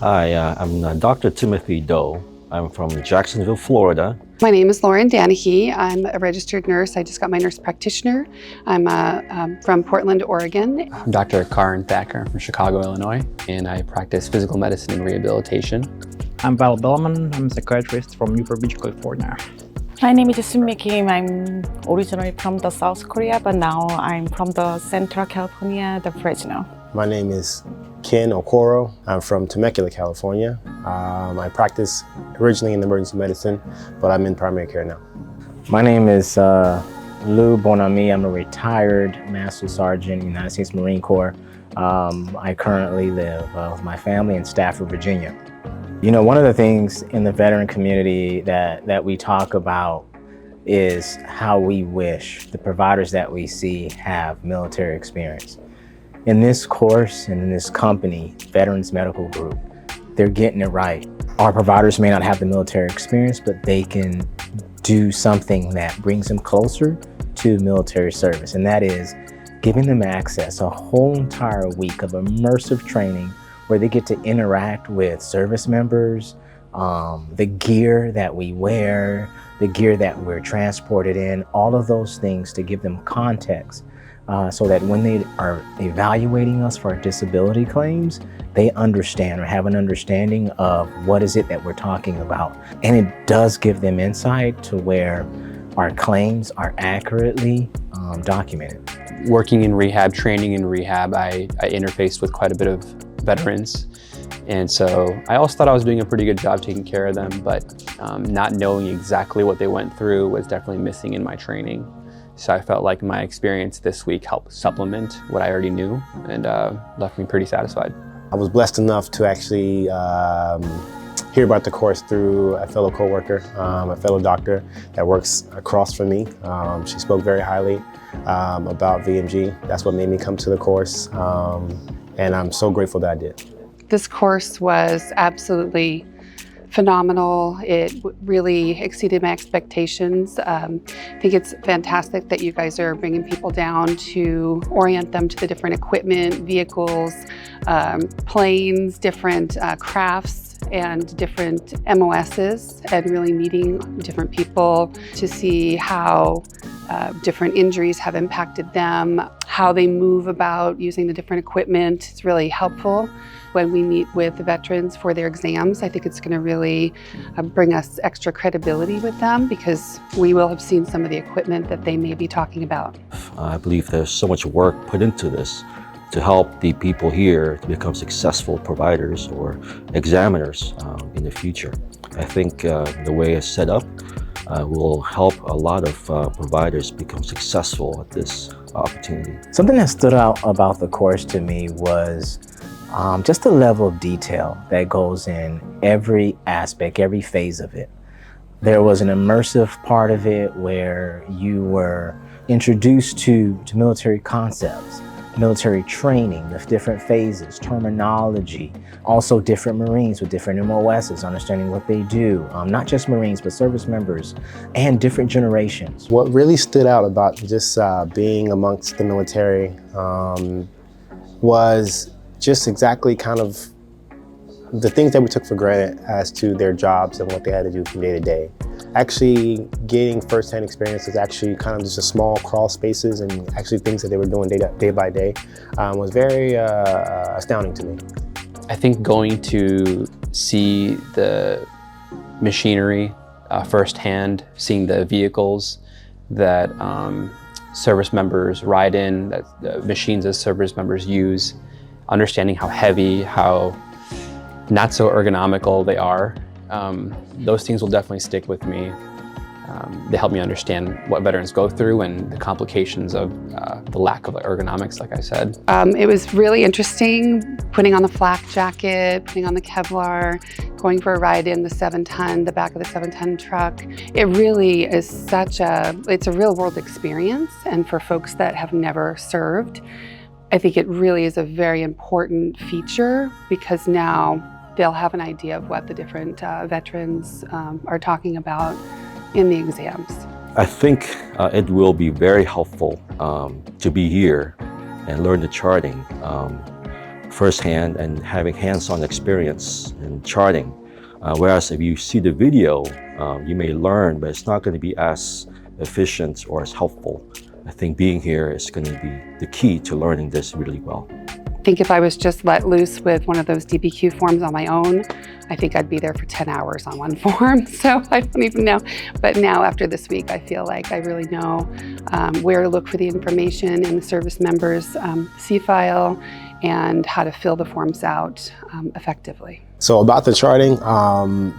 Hi, I'm Dr. Timothy Doe. I'm from Jacksonville, Florida. My name is Lauren Danahy. I'm a registered nurse. I just got my nurse practitioner. I'm from Portland, Oregon. I'm Dr. Karin Thacker from Chicago, Illinois, and I practice physical medicine and rehabilitation. I'm Val Bellman. I'm a psychiatrist from Newport Beach, California. My name is Sun Kim. I'm originally from the South Korea, but now I'm from the Central California, the Fresno. My name is Ken Okoro. I'm from Temecula, California. I practice originally in emergency medicine, but I'm in primary care now. My name is Lou Bonami. I'm a retired Master Sergeant in the United States Marine Corps. I currently live with my family in Stafford, Virginia. You know, one of the things in the veteran community that we talk about is how we wish the providers that we see have military experience. In this course and in this company, Veterans Medical Group, they're getting it right. Our providers may not have the military experience, but they can do something that brings them closer to military service, and that is giving them access a whole entire week of immersive training where they get to interact with service members, the gear that we wear, the gear that we're transported in, all of those things to give them context so that when they are evaluating us for our disability claims, they understand or have an understanding of what is it that we're talking about. And it does give them insight to where our claims are accurately documented. Working in rehab, training in rehab, I interfaced with quite a bit of veterans. And so I also thought I was doing a pretty good job taking care of them, but not knowing exactly what they went through was definitely missing in my training. So I felt like my experience this week helped supplement what I already knew and left me pretty satisfied. I was blessed enough to actually hear about the course through a fellow coworker, a fellow doctor that works across from me. She spoke very highly about VMG. That's what made me come to the course, and I'm so grateful that I did. This course was absolutely phenomenal. It really exceeded my expectations. I think it's fantastic that you guys are bringing people down to orient them to the different equipment, vehicles, planes, different crafts, and different MOSs, and really meeting different people to see how different injuries have impacted them, how they move about using the different equipment. It's really helpful when we meet with the veterans for their exams. I think it's going to really bring us extra credibility with them because we will have seen some of the equipment that they may be talking about. I believe there's so much work put into this to help the people here to become successful providers or examiners in the future. I think the way it's set up will help a lot of providers become successful at this opportunity. Something that stood out about the course to me was just the level of detail that goes in every aspect, every phase of it. There was an immersive part of it where you were introduced to military concepts, military training, the different phases, terminology, also different Marines with different MOSs, understanding what they do, not just Marines, but service members and different generations. What really stood out about just being amongst the military was just exactly kind of the things that we took for granted as to their jobs and what they had to do from day to day. Actually getting firsthand experience is actually kind of just a small crawl spaces and actually things that they were doing day by day was very astounding to me. I think going to see the machinery firsthand, seeing the vehicles that service members ride in, that the machines that service members use, understanding how heavy, how not so ergonomical they are, those things will definitely stick with me. They help me understand what veterans go through and the complications of the lack of ergonomics, like I said. It was really interesting putting on the flak jacket, putting on the Kevlar, going for a ride in the 7-ton, the back of the 7-ton truck. It really is it's a real world experience, and for folks that have never served, I think it really is a very important feature because now they'll have an idea of what the different veterans are talking about in the exams. I think it will be very helpful to be here and learn the charting firsthand and having hands-on experience in charting. Whereas if you see the video, you may learn, but it's not going to be as efficient or as helpful. I think being here is going to be the key to learning this really well. I think if I was just let loose with one of those DBQ forms on my own, I think I'd be there for 10 hours on one form. So I don't even know. But now after this week, I feel like I really know where to look for the information in the service members' C file and how to fill the forms out effectively. So about the charting,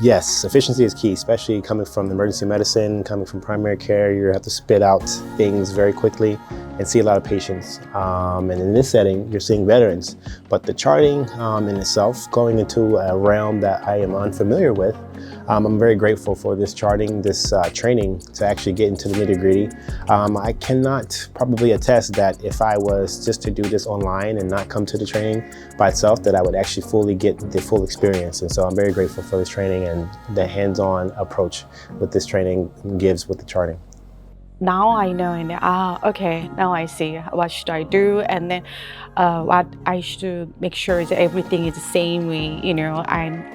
yes, efficiency is key, especially coming from emergency medicine, coming from primary care. You have to spit out things very quickly and see a lot of patients. And in this setting, you're seeing veterans. But the charting in itself, going into a realm that I am unfamiliar with, I'm very grateful for this charting, this training to actually get into the nitty-gritty. I cannot probably attest that if I was just to do this online and not come to the training by itself, that I would actually fully get the full experience. And so I'm very grateful for this training and the hands-on approach with this training gives with the charting. Now I know, and okay, now I see what should I do, and then what I should make sure is everything is the same way. You know,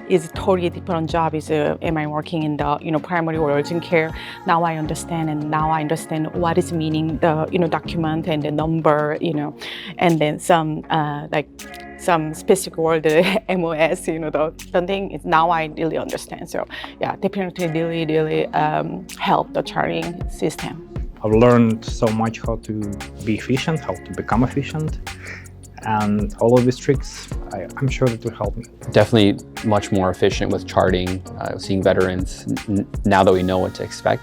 it's totally different job. Is am I working in the primary or urgent care? Now I understand, and now I understand what is meaning the document and the number, and then some like some specific word, MOS, the thing is now I really understand. So yeah, definitely really help the charting system. I've learned so much how to be efficient, how to become efficient, and all of these tricks, I'm sure that will help me. Definitely much more efficient with charting, seeing veterans now that we know what to expect.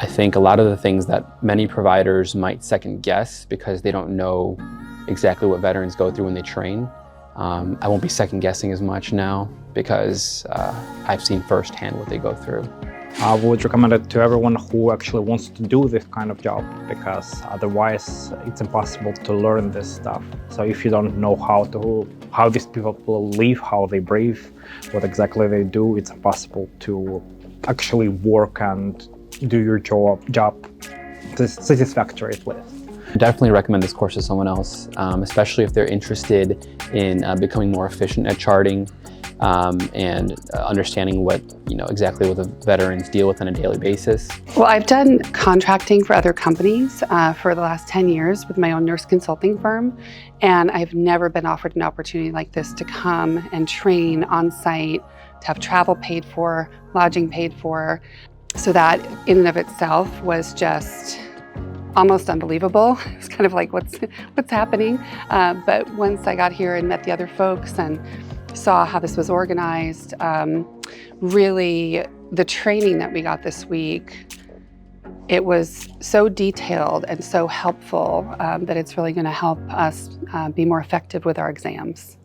I think a lot of the things that many providers might second guess because they don't know exactly what veterans go through when they train. I won't be second guessing as much now because I've seen firsthand what they go through. I would recommend it to everyone who actually wants to do this kind of job, because otherwise it's impossible to learn this stuff. So if you don't know how these people live, how they breathe, what exactly they do, it's impossible to actually work and do your job satisfactorily at least. I definitely recommend this course to someone else, especially if they're interested in becoming more efficient at charting and understanding what exactly what the veterans deal with on a daily basis. Well, I've done contracting for other companies for the last 10 years with my own nurse consulting firm, and I've never been offered an opportunity like this to come and train on site, to have travel paid for, lodging paid for. So that in and of itself was just almost unbelievable. It's kind of like what's happening. But once I got here and met the other folks and saw how this was organized, really the training that we got this week, it was so detailed and so helpful that it's really going to help us be more effective with our exams.